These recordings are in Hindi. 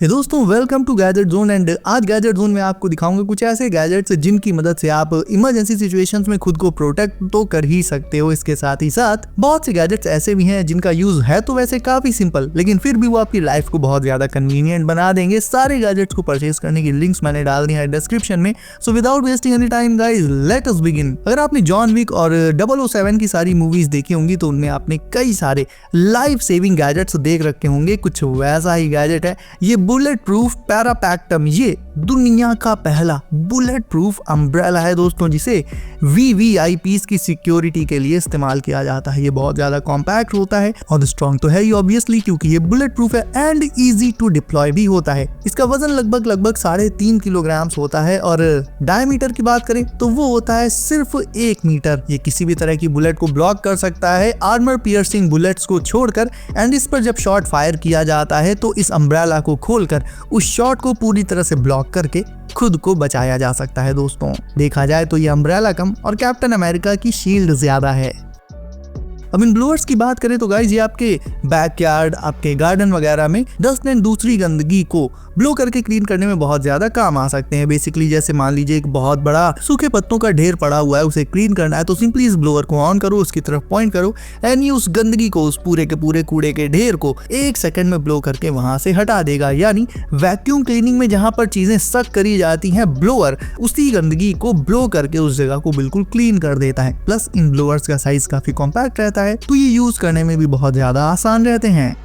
हे दोस्तों, welcome to gadget zone. And आज गैजेट जोन में आपको दिखाऊंगा कुछ ऐसे गैजेट्स जिनकी मदद से आप इमरजेंसी सिचुएशंस में खुद को प्रोटेक्ट तो कर ही सकते हो। इसके साथ ही साथ बहुत से गैजेट्स ऐसे भी हैं जिनका यूज है तो वैसे काफी सिंपल, लेकिन फिर भी वो आपकी लाइफ को बहुत ज्यादा कन्वीनियंट बना देंगे। सारे गैजेट्स को परचेज करने की लिंक्स मैंने डाल दी है डिस्क्रिप्शन में। So without wasting any time guys, let us begin. अगर आपने जॉन विक और 007 की सारी मूवीज देखी होंगी तो उनमें आपने कई सारे लाइफ सेविंग गैजेट्स देख रखे होंगे। कुछ वैसा ही गैजेट है ये बुलेट प्रूफ पैरापैक्टम। ये दुनिया का पहला बुलेट प्रूफ अम्ब्रेला है दोस्तों, जिसे VVIPs की सिक्योरिटी के लिए इस्तेमाल किया जाता है। ये बहुत ज्यादा कॉम्पैक्ट होता है और स्ट्रॉन्ग तो है ही ऑब्वियसली, क्योंकि ये बुलेट प्रूफ है एंड इजी टू डिप्लॉय भी होता है। इसका वजन लगभग 3.5 किलोग्राम होता है और डायमीटर की बात करें तो वो होता है सिर्फ 1 मीटर। ये किसी भी तरह की बुलेट को ब्लॉक कर सकता है आर्मर पियर्सिंग बुलेट्स को छोड़कर। एंड इस पर जब शॉट फायर किया जाता है तो इस अम्ब्रेला को खोलकर उस शॉट को पूरी तरह से ब्लॉक करके खुद को बचाया जा सकता है। दोस्तों देखा जाए तो ये अम्ब्रेला कम और कैप्टन अमेरिका की शील्ड ज्यादा है। अब इन ब्लोअर्स की बात करें तो गाइस, ये आपके बैकयार्ड, आपके गार्डन वगैरह में डस्ट एंड दूसरी गंदगी को ब्लो करके क्लीन करने में बहुत ज्यादा काम आ सकते हैं। बेसिकली जैसे मान लीजिए एक बहुत बड़ा सूखे पत्तों का ढेर पड़ा हुआ है, उसे क्लीन करना है तो सिंपली इस ब्लोअर को ऑन करो, उसकी तरफ पॉइंट करो एंड ये उस गंदगी को, उस पूरे के पूरे कूड़े के ढेर को 1 सेकंड में ब्लो करके वहां से हटा देगा। यानी वैक्यूम क्लीनिंग में जहां पर चीजें सक करी जाती हैं, ब्लोअर उसी गंदगी को ब्लो करके उस जगह को बिल्कुल क्लीन कर देता है। प्लस इन ब्लोअर्स का साइज काफी कॉम्पैक्ट रहता है तो ये यूज करने में भी बहुत ज्यादा आसान रहते हैं।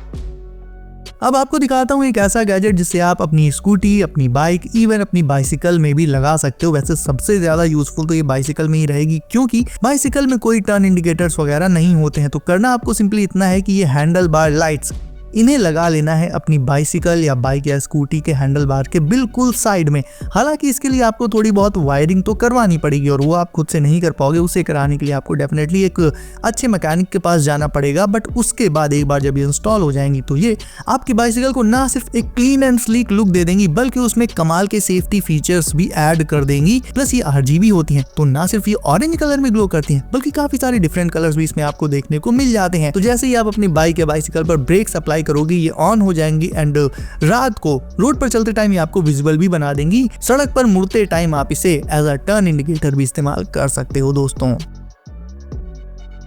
अब आपको दिखाता हूँ एक ऐसा गैजेट जिसे आप अपनी स्कूटी, अपनी बाइक, इवन अपनी बाइसिकल में भी लगा सकते हो। वैसे सबसे ज्यादा यूजफुल तो ये बाइसिकल में ही रहेगी, क्योंकि बाइसिकल में कोई टर्न इंडिकेटर्स वगैरह नहीं होते हैं। तो करना आपको सिंपली इतना है कि ये हैंडल बार लाइट्स, इन्हें लगा लेना है अपनी बाइसिकल या बाइक या स्कूटी के हैंडल बार के बिल्कुल साइड में। हालांकि इसके लिए आपको थोड़ी बहुत वायरिंग तो करवानी पड़ेगी और वो आप खुद से नहीं कर पाओगे। उसे कराने के लिए आपको डेफिनेटली एक अच्छे मैकेनिक के पास जाना पड़ेगा। बट उसके बाद एक बार जब ये इंस्टॉल हो जाएंगी तो ये आपकी बाइसिकल को ना सिर्फ एक क्लीन एंड स्लीक लुक दे देंगी, बल्कि उसमें कमाल के सेफ्टी फीचर्स भी ऐड कर देंगी। प्लस ये RGB होती हैं तो ना सिर्फ ये ऑरेंज कलर में ग्लो करती हैं, बल्कि काफी सारे डिफरेंट कलर्स भी इसमें आपको देखने को मिल जाते हैं। तो जैसे ही आप अपनी बाइक या बाइसिकल पर ब्रेक्स अप्लाई करोगी, ये ऑन हो जाएंगी एंड रात को रोड पर चलते टाइम ये आपको विजिबल भी बना देंगी। सड़क पर मुड़ते टाइम आप इसे एज अ टर्न इंडिकेटर भी इस्तेमाल कर सकते हो दोस्तों।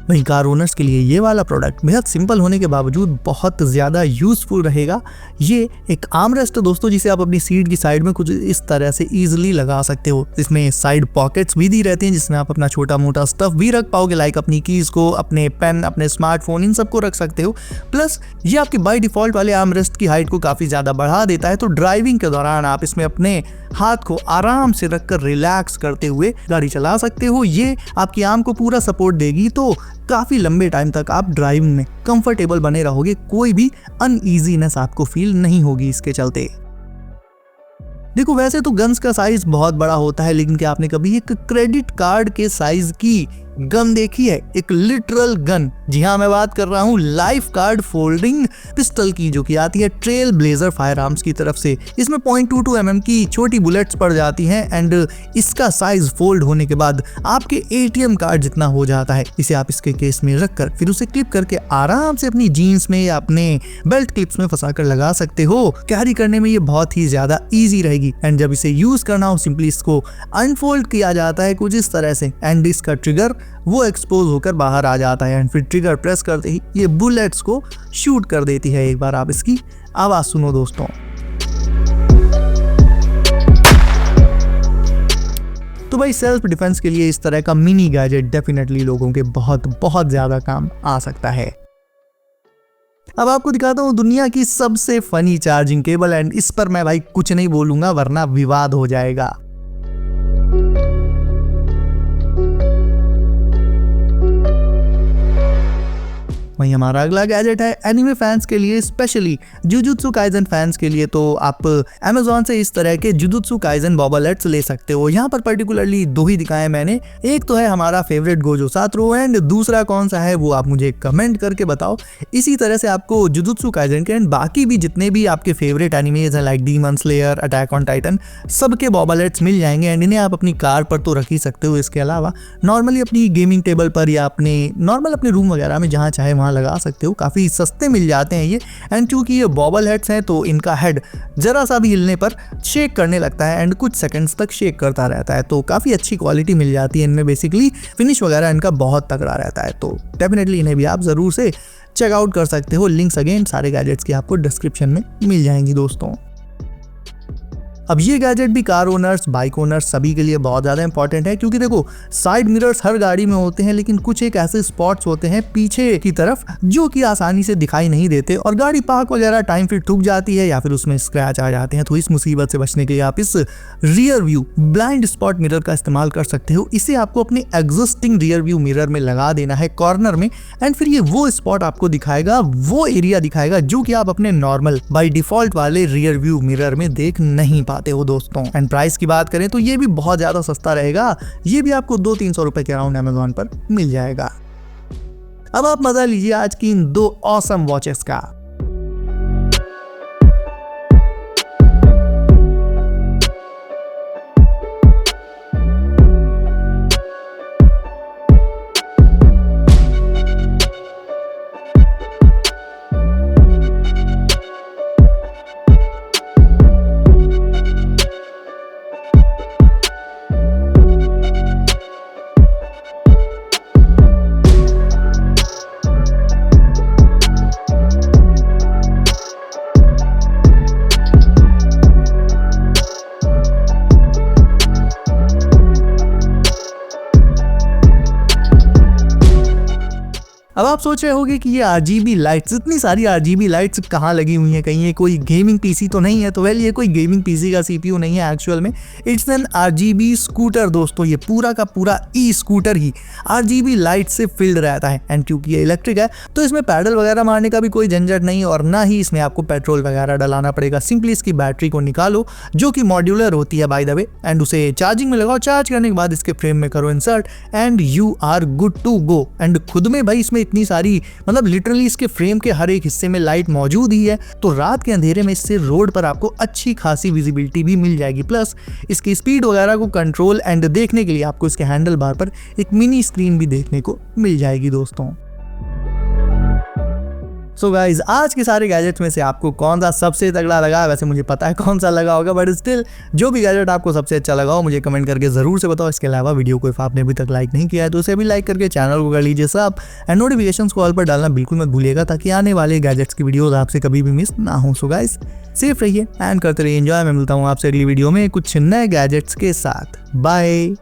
वहीं कार ओनर्स के लिए ये वाला प्रोडक्ट बेहद सिंपल होने के बावजूद बहुत ज्यादा यूजफुल रहेगा। ये एक आर्मरेस्ट है दोस्तों, जिसे आप अपनी सीट की साइड में कुछ इस तरह से इजीली लगा सकते हो। इसमें साइड पॉकेट्स भी दी रहती हैं जिसमें आप अपना छोटा मोटा स्टफ भी रख पाओगे, लाइक अपनी कीज को, अपने पेन, अपने स्मार्टफोन, इन सबको रख सकते हो। प्लस ये आपके बाय डिफॉल्ट वाले आर्मरेस्ट की हाइट को काफी ज्यादा बढ़ा देता है, तो ड्राइविंग के दौरान आप इसमें अपने हाथ को आराम से रखकर रिलैक्स करते हुए गाड़ी चला सकते हो। ये आपकी आर्म को पूरा सपोर्ट देगी, तो काफी लंबे टाइम तक आप ड्राइविंग में कंफर्टेबल बने रहोगे। कोई भी अनईजीनेस आपको फील नहीं होगी इसके चलते। देखो वैसे तो गन्स का साइज बहुत बड़ा होता है, लेकिन क्या आपने कभी एक क्रेडिट कार्ड के साइज की गन देखी है? एक लिटरल गन। जी हाँ, मैं बात कर रहा हूँ लाइफ कार्ड फोल्डिंग पिस्टल की, जो कि आती है ट्रेल ब्लेजर फायर आर्म्स की तरफ से। इसमें 0.22 mm की छोटी बुलेट्स पड़ जाती हैं एंड इसका साइज फोल्ड होने के बाद आपके ATM कार्ड जितना हो जाता है। इसे आप इसके केस में रखकर फिर उसे क्लिप करके आराम से अपनी जीन्स में या अपने बेल्ट क्लिप्स में फंसा कर लगा सकते हो। कैरी करने में ये बहुत ही ज्यादा ईजी रहेगी। एंड जब इसे यूज करना हो, सिंपली इसको अनफोल्ड किया जाता है कुछ इस तरह से एंड इसका ट्रिगर वो एक्सपोज होकर बाहर आ जाता है एंड फिर ट्रिगर प्रेस करते ही ये बुलेट्स को शूट कर देती है। एक बार आप इसकी आवाज सुनो दोस्तों। तो भाई सेल्फ डिफेंस के लिए इस तरह का मिनी गैजेट डेफिनेटली लोगों के बहुत ज्यादा काम आ सकता है। अब आपको दिखाता हूँ दुनिया की सबसे फनी चार्जिंग केबल, एंड इस पर मैं भाई कुछ नहीं बोलूंगा वरना विवाद हो जाएगा। वहीं हमारा अगला गैजेट है एनिमे फैंस के लिए, स्पेशली जुजुत्सु काइजन फैंस के लिए। तो आप Amazon से इस तरह के जुजुत्सु काइजन बॉबलेट्स ले सकते हो। यहाँ पर पर्टिकुलरली 2 ही दिखाए मैंने। एक तो है हमारा फेवरेट गोजो सातरो एंड दूसरा कौन सा है वो आप मुझे कमेंट करके बताओ। इसी तरह से आपको जुजुत्सु काइजन के एंड बाकी भी जितने भी आपके फेवरेट एनिमेज हैं, like demon slayer, attack on Titan, सबके बॉबलेट्स मिल जाएंगे एंड इन्हें आप अपनी कार पर तो रख ही सकते हो। इसके अलावा नॉर्मली अपनी गेमिंग टेबल पर या अपने रूम वगैरह में जहाँ चाहे वहाँ वहाँ लगा सकते हो, काफ़ी सस्ते मिल जाते हैं ये। एंड चूँकि ये बॉबल हेड्स हैं तो इनका हेड ज़रा सा भी हिलने पर शेक करने लगता है एंड कुछ सेकंड्स तक शेक करता रहता है, तो काफ़ी अच्छी क्वालिटी मिल जाती है इनमें। बेसिकली फिनिश वगैरह इनका बहुत तगड़ा रहता है, तो डेफिनेटली इन्हें भी आप ज़रूर से चेकआउट कर सकते हो। लिंक्स अगेन सारे गैजेट्स की आपको डिस्क्रिप्शन में मिल जाएंगी दोस्तों। अब ये गैजेट भी कार ओनर्स, बाइक ओनर्स सभी के लिए बहुत ज़्यादा इंपॉर्टेंट है, क्योंकि देखो साइड मिरर्स हर गाड़ी में होते हैं, लेकिन कुछ एक ऐसे स्पॉट्स होते हैं पीछे की तरफ जो कि आसानी से दिखाई नहीं देते और गाड़ी पार्क वगैरह टाइम फिर ठुक जाती है या फिर उसमें स्क्रैच आ जाते हैं। तो इस मुसीबत से बचने के लिए आप इस rear view blind spot mirror का इस्तेमाल कर सकते हो। इसे आपको अपने एग्जिस्टिंग रियर व्यू मिरर में लगा देना है कॉर्नर में, एंड फिर ये वो स्पॉट आपको दिखाएगा, वो एरिया दिखाएगा जो कि आप अपने नॉर्मल बाई डिफॉल्ट वाले रियर व्यू मिरर में देख नहीं पाते हो दोस्तों। एंड प्राइस की बात करें तो ये भी बहुत ज्यादा सस्ता रहेगा, ये भी आपको 200-300 रुपए के अराउंड अमेज़न पर मिल जाएगा। अब आप मजा लीजिए आज की इन 2 ऑसम वॉचेस का। अब आप सोच रहे होंगे कि ये RGB लाइट्स, इतनी सारी RGB लाइट्स कहाँ लगी हुई हैं, कहीं ये कोई गेमिंग पीसी तो नहीं है? तो वेल, ये कोई गेमिंग पीसी का CPU नहीं है एक्चुअल में, इट्स एन RGB स्कूटर दोस्तों। ये पूरा का पूरा स्कूटर ही RGB लाइट से फिल्ड रहता है। एंड क्योंकि ये इलेक्ट्रिक है तो इसमें पैडल वगैरह मारने का भी कोई झंझट नहीं, और ना ही इसमें आपको पेट्रोल वगैरह डलाना पड़ेगा। सिंपली इसकी बैटरी को निकालो जो कि मॉड्यूलर होती है बाय द वे, एंड उसे चार्जिंग में लगाओ। चार्ज करने के बाद इसके फ्रेम में करो insert and you are good to go. And खुद में भाई इसमें इतनी सारी, मतलब लिटरली इसके फ्रेम के हर एक हिस्से में लाइट मौजूद ही है, तो रात के अंधेरे में इससे रोड पर आपको अच्छी खासी विजिबिलिटी भी मिल जाएगी। प्लस इसकी स्पीड वगैरह को कंट्रोल एंड देखने के लिए आपको इसके हैंडल बार पर एक मिनी स्क्रीन भी देखने को मिल जाएगी दोस्तों। सो गाइज, आज के सारे गैजेट्स में से आपको कौन सा सबसे तगड़ा लगा? वैसे मुझे पता है कौन सा लगा होगा, बट स्टिल जो भी गैजेट आपको सबसे अच्छा लगा हो मुझे कमेंट करके जरूर से बताओ। इसके अलावा वीडियो को आपने अभी तक लाइक नहीं किया है तो उसे भी लाइक करके चैनल को कर लीजिए सब, एंड नोटिफिकेशंस को ऑल पर डालना बिल्कुल मत भूलिएगा ताकि आने वाले गैजेट्स की वीडियोस आपसे कभी भी मिस ना हो। सो गाइज, सेफ रहिए एंड करते रहिए एंजॉय। मैं मिलता हूँ आपसे अगली वीडियो में कुछ नए गैजेट्स के साथ। बाय।